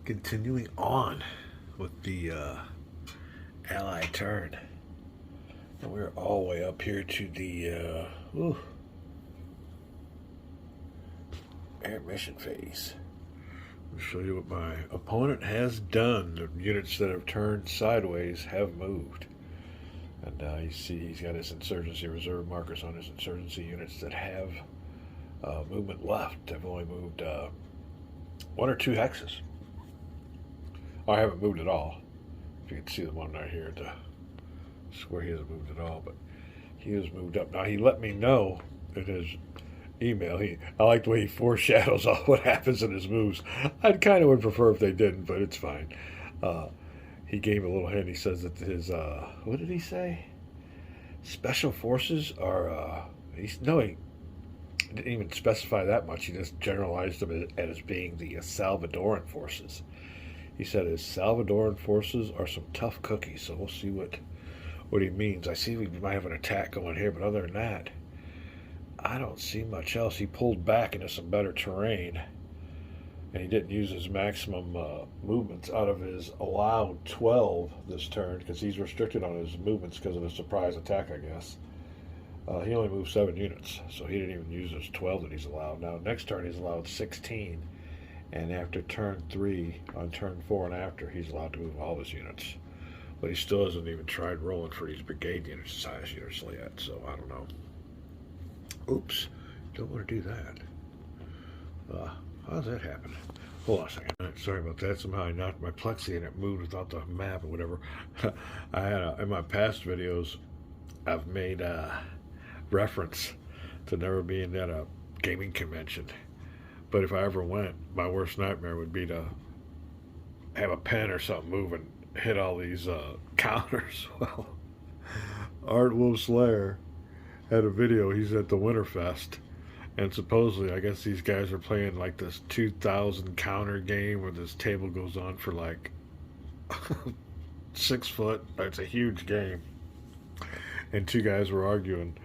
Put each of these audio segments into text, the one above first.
Continuing on with the Ally turn. And we're all the way up here to the air mission phase. I'll show you what my opponent has done. The units that have turned sideways have moved. And you see he's got his insurgency reserve markers on his insurgency units that have movement left. I've only moved one or two hexes. I haven't moved at all. If you can see the one right here, the square, he hasn't moved at all, but he has moved up. Now he let me know in his email. I like the way he foreshadows all what happens in his moves. I kind of would prefer if they didn't, but it's fine. He gave a little hint. He says that his what did he say? Special forces are he didn't even specify that much. He just generalized them as being the Salvadoran forces. He said his Salvadoran forces are some tough cookies, so we'll see what he means. I see we might have an attack going here, but other than that, I don't see much else. He pulled back into some better terrain, and he didn't use his maximum movements out of his allowed 12 this turn, because he's restricted on his movements because of the surprise attack, I guess. He only moved 7 units, so he didn't even use his 12 that he's allowed. Now, next turn he's allowed 16. And after turn 3, on turn 4 and after, he's allowed to move all his units. But he still hasn't even tried rolling for these brigade units, size units yet, so I don't know. Oops, don't want to do that. How does that happen? Hold on a second. Sorry about that. Somehow I knocked my plexi and it moved without the map or whatever. I had in my past videos, I've made reference to never being at a gaming convention. But if I ever went, my worst nightmare would be to have a pen or something move and hit all these counters. Well, Art Wolf Slayer had a video. He's at the Winterfest, and supposedly, I guess these guys are playing like this 2,000 counter game where this table goes on for like 6 foot. It's a huge game. And 2 guys were arguing,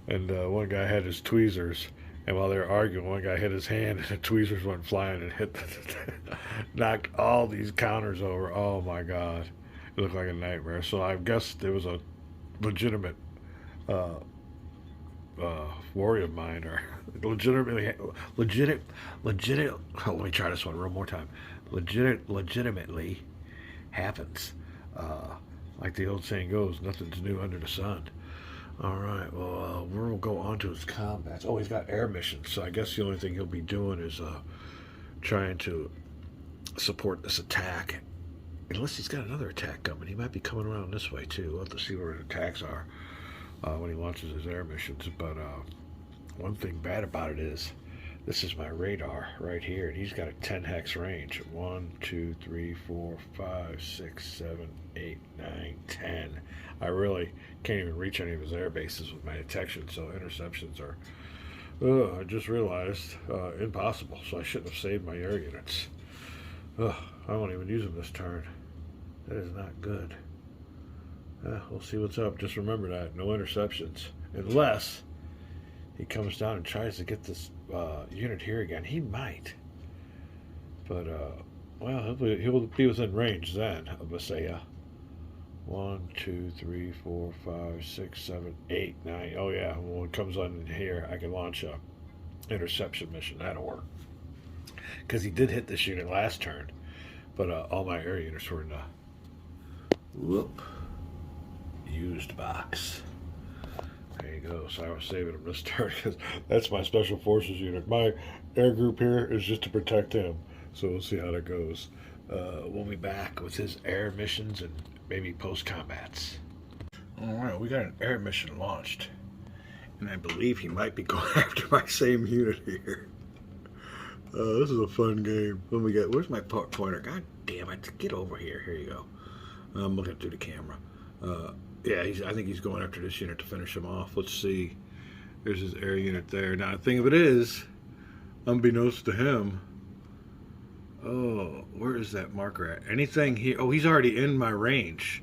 and one guy had his tweezers. And while they were arguing, one guy hit his hand, and the tweezers went flying and knocked all these counters over. Oh my God, it looked like a nightmare. So I guess there was a legitimate worry of mine, or legitimately. Oh, let me try this one one more time. Legitimately happens. Like the old saying goes, nothing's new under the sun. Alright, well, we'll go on to his combats. Oh, he's got air missions, so I guess the only thing he'll be doing is trying to support this attack. Unless he's got another attack coming. He might be coming around this way, too. We'll have to see where his attacks are when he launches his air missions. But one thing bad about it is, this is my radar right here, and he's got a 10 hex range. 1, 2, 3, 4, 5, 6, 7, 8, 9, 10. I really can't even reach any of his air bases with my detection, so interceptions are, I just realized, impossible. So I shouldn't have saved my air units. I won't even use them this turn. That is not good. We'll see what's up. Just remember that. No interceptions. Unless he comes down and tries to get this unit here again. He might. But, well, he'll be within range then of Messiah. 1, 2, 3, 4, 5, 6, 7, 8, 9. Oh, yeah. When it comes on in here, I can launch a interception mission. That'll work. Because he did hit this unit last turn. But all my air units were in the used box. There you go. So I was saving him this turn because that's my special forces unit. My air group here is just to protect him. So we'll see how that goes. We'll be back with his air missions and maybe post-combats. Alright, we got an air mission launched. And I believe he might be going after my same unit here. This is a fun game. When we get, where's my pointer? God damn it. Get over here. Here you go. I'm looking through the camera. Yeah, I think he's going after this unit to finish him off. Let's see. There's his air unit there. Now, the thing of it is, unbeknownst to him, oh, where is that marker at? Anything here? Oh, he's already in my range.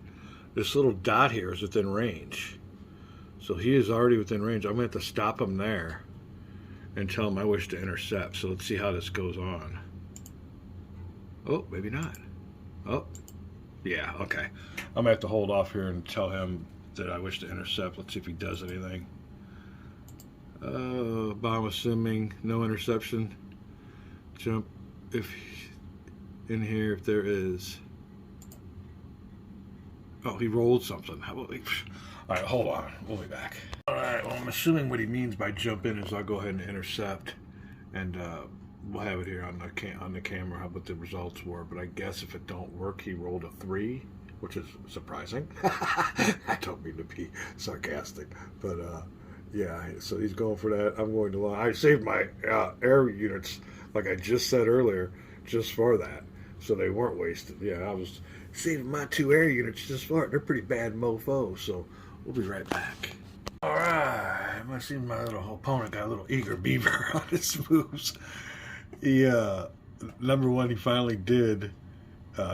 This little dot here is within range. So he is already within range. I'm going to have to stop him there and tell him I wish to intercept. So let's see how this goes on. Oh, maybe not. Oh, yeah, okay. I'm going to have to hold off here and tell him that I wish to intercept. Let's see if he does anything. Bomb assuming no interception. Jump if in here if there is. Oh, he rolled something. How about we? All right, hold on. We'll be back. All right. Well, I'm assuming what he means by jump in is I'll go ahead and intercept, and we'll have it here on the camera how what the results were. But I guess if it don't work, he rolled a 3, which is surprising. I don't mean to be sarcastic, but yeah. So he's going for that. I'm going to line. I saved my air units, like I just said earlier, just for that, so they weren't wasted. Yeah, I was saving my 2 air units just for it. They're pretty bad mofos, so we'll be right back. All right, I see my little opponent got a little eager beaver on his moves. He, number one, he finally did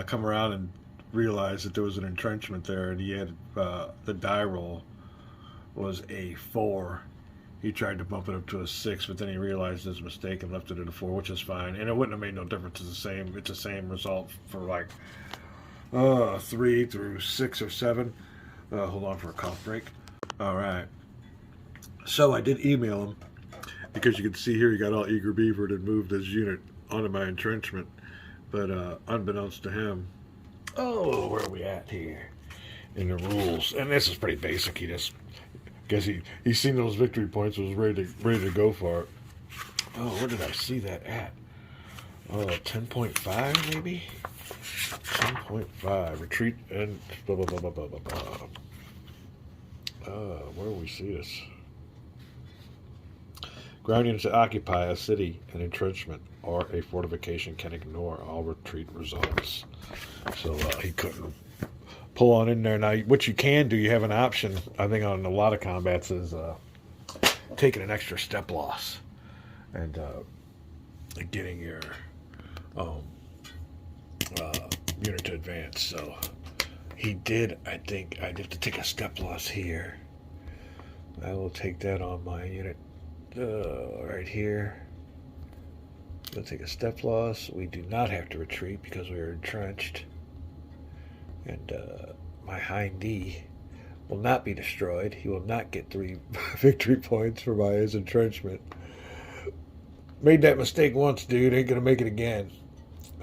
come around and realize that there was an entrenchment there, and he had the die roll was a 4. He tried to bump it up to a 6, but then he realized his mistake and left it at a 4, which is fine. And it wouldn't have made no difference. It's the same result for like 3 through 6 or 7. Hold on for a cough break. All right. So I did email him because you can see here he got all eager beavered and moved his unit onto my entrenchment. But unbeknownst to him, oh, where are we at here in the rules? And this is pretty basic. He just guess he's seen those victory points, was ready to go for it. Oh, where did I see that at? Oh, 10.5 maybe. 10.5 retreat and blah blah blah blah blah blah blah. Where do we see this? Ground units that occupy a city, an entrenchment, or a fortification can ignore all retreat results. So he couldn't pull on in there. Now, what you can do, you have an option, I think, on a lot of combats, is taking an extra step loss and getting your unit to advance. So he did, I think, I'd have to take a step loss here. I will take that on my unit right here. We'll take a step loss. We do not have to retreat because we are entrenched. And my hind D will not be destroyed. He will not get 3 victory points for his entrenchment. Made that mistake once, dude. Ain't gonna make it again.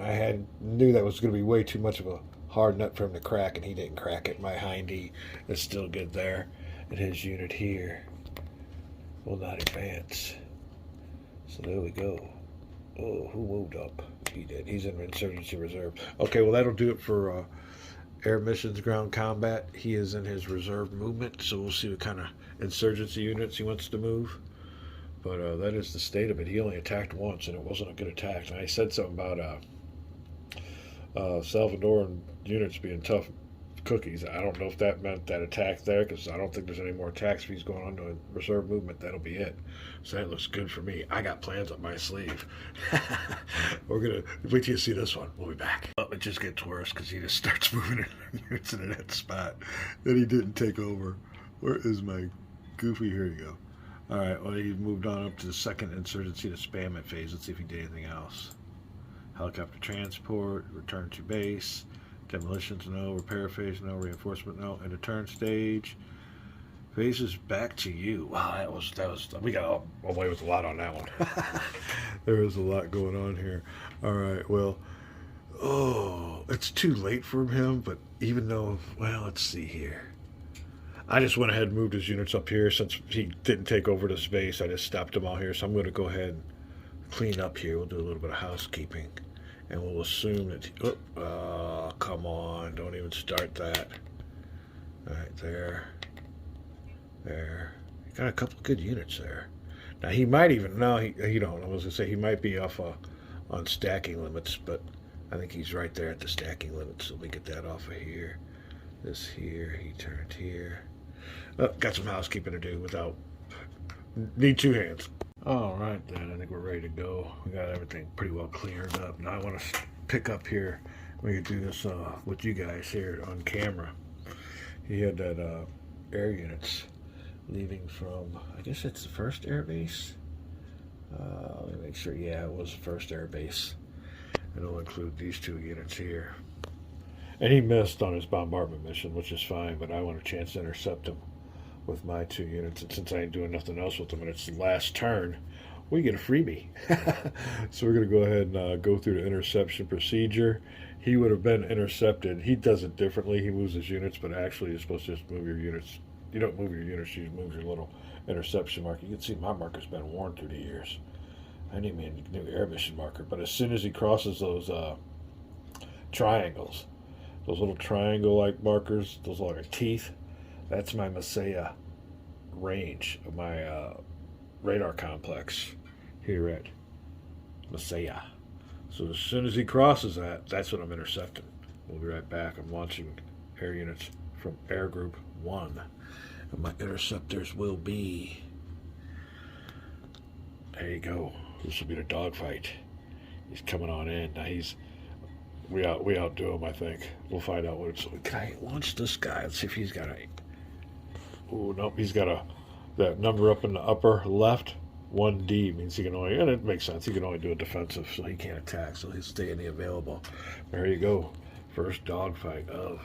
I knew that was gonna be way too much of a hard nut for him to crack, and he didn't crack it. My hind D is still good there, and his unit here will not advance. So there we go. Oh, who moved up? He did. He's in insurgency reserve. Okay, well that'll do it for air missions, ground combat. He is in his reserve movement, so we'll see what kind of insurgency units he wants to move. But that is the state of it. He only attacked once, and it wasn't a good attack. And I said something about Salvadoran units being tough cookies. I don't know if that meant that attack there, because I don't think there's any more attacks. If he's going on to a reserve movement, that'll be it. So that looks good for me. I got plans up my sleeve. We're going to wait till you see this one. We'll be back. Oh, it just gets worse because he just starts moving units into that spot that he didn't take over. Where is my goofy? Here you go. All right, well, he moved on up to the second insurgency to spam it phase. Let's see if he did anything else. Helicopter transport, return to base, demolitions, no, repair phase, no, reinforcement, no, and the turn stage. Phases back to you. Wow, that was we got away with a lot on that one. There is a lot going on here. All right, well, it's too late for him, but even though, well, let's see here. I just went ahead and moved his units up here since he didn't take over the space. I just stopped him all here, so I'm going to go ahead and clean up here. We'll do a little bit of housekeeping, and we'll assume that come on, don't even start that. All right, there. Got a couple good units there. Now he might even, no, he don't. I was going to say he might be off on stacking limits, but I think he's right there at the stacking limits, so we get that off of here. This here, he turned here. Got some housekeeping to do need 2 hands. All right, then, I think we're ready to go. We got everything pretty well cleared up. Now I want to pick up here. We can do this with you guys here on camera. He had that air units leaving from, I guess it's the first air base. Let me make sure. Yeah, it was the first air base. And it'll include these 2 units here. And he missed on his bombardment mission, which is fine, but I want a chance to intercept him with my 2 units. And since I ain't doing nothing else with them and it's the last turn, we get a freebie. So we're going to go ahead and go through the interception procedure. He would have been intercepted. He does it differently. He moves his units, but actually you're supposed to just move your units. You don't move your units, you move your little interception marker. You can see my marker's been worn through the years. I need me a new air mission marker. But as soon as he crosses those triangles, those little triangle-like markers, those are like teeth, that's my Messiah range of my radar complex here at Messiah. So as soon as he crosses that, that's what I'm intercepting. We'll be right back. I'm launching air units from Air Group 1. And my interceptors will be... There you go. This will be the dogfight. He's coming on in. Now we outdo him, I think. We'll find out what it's... Can I launch this guy? Let's see if he's got a... Oh, nope. He's got that number up in the upper left. 1D means he can only... And it makes sense. He can only do a defensive, so he can't attack. So he'll stay in the available. There you go. First dogfight of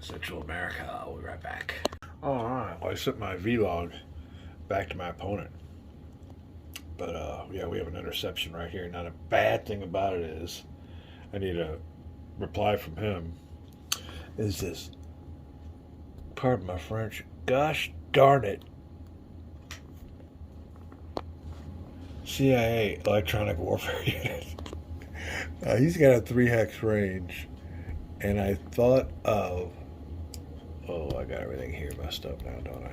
Central America. We'll be right back. All right. Well, I sent my vlog back to my opponent. But, yeah, we have an interception right here. Now, the bad thing about it is I need a reply from him. Is this, pardon my French, gosh darn it, CIA electronic warfare unit. He's got a 3-hex range. And I thought of... Oh, I got everything here messed up now, don't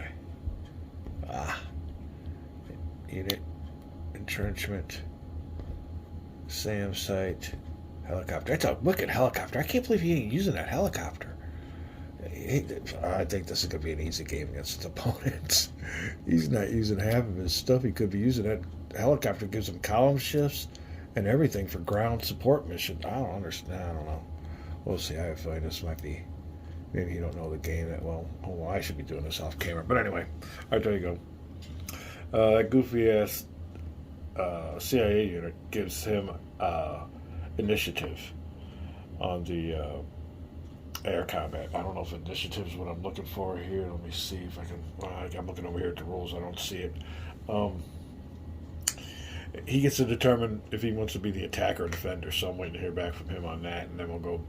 I? Unit, entrenchment, SAM site, helicopter. That's a wicked helicopter. I can't believe he ain't using that helicopter. I think this is going to be an easy game against his opponents. He's not using half of his stuff. He could be using that helicopter. Gives him column shifts and everything for ground support mission. I don't understand. I don't know. We'll see. I have a feeling this might be... Maybe you don't know the game that well. Oh, well, I should be doing this off camera. But anyway, all right, there you go. That goofy-ass CIA unit gives him initiative on the air combat. I don't know if initiative is what I'm looking for here. Let me see if I can... I'm looking over here at the rules. I don't see it. He gets to determine if he wants to be the attacker or defender, so I'm waiting to hear back from him on that, and then we'll go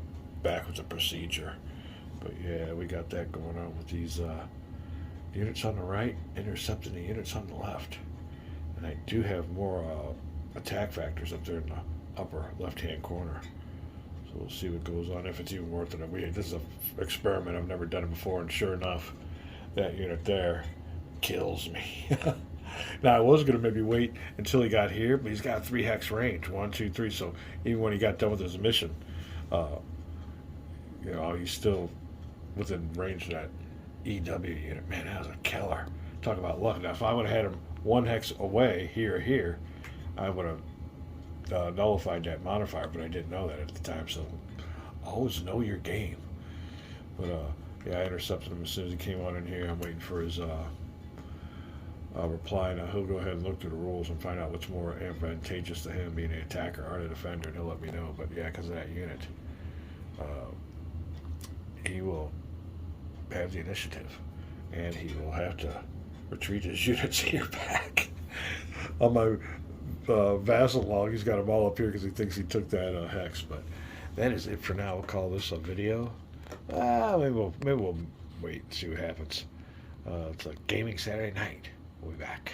back with the procedure. But yeah, we got that going on with these units on the right, intercepting the units on the left. And I do have more attack factors up there in the upper left-hand corner. So we'll see what goes on, if it's even worth it. This is an experiment. I've never done it before, and sure enough, that unit there kills me. Now, I was going to maybe wait until he got here, but he's got a 3-hex range, 1, 2, 3. So even when he got done with his mission, he's still within range of that EW unit. Man, that was a killer. Talk about luck. Now, if I would have had him 1 hex away here, I would have nullified that modifier, but I didn't know that at the time. So always know your game. But yeah, I intercepted him as soon as he came on in here. I'm waiting for his reply. Now he'll go ahead and look through the rules and find out what's more advantageous to him, being an attacker or the defender, and he'll let me know. But yeah, because of that unit, he will have the initiative, and he will have to retreat his units here back. On my vassal log, he's got them all up here because he thinks he took that hex. But that is it for now. We'll call this a video. Maybe we'll wait and see what happens. It's a gaming Saturday night. We'll be back.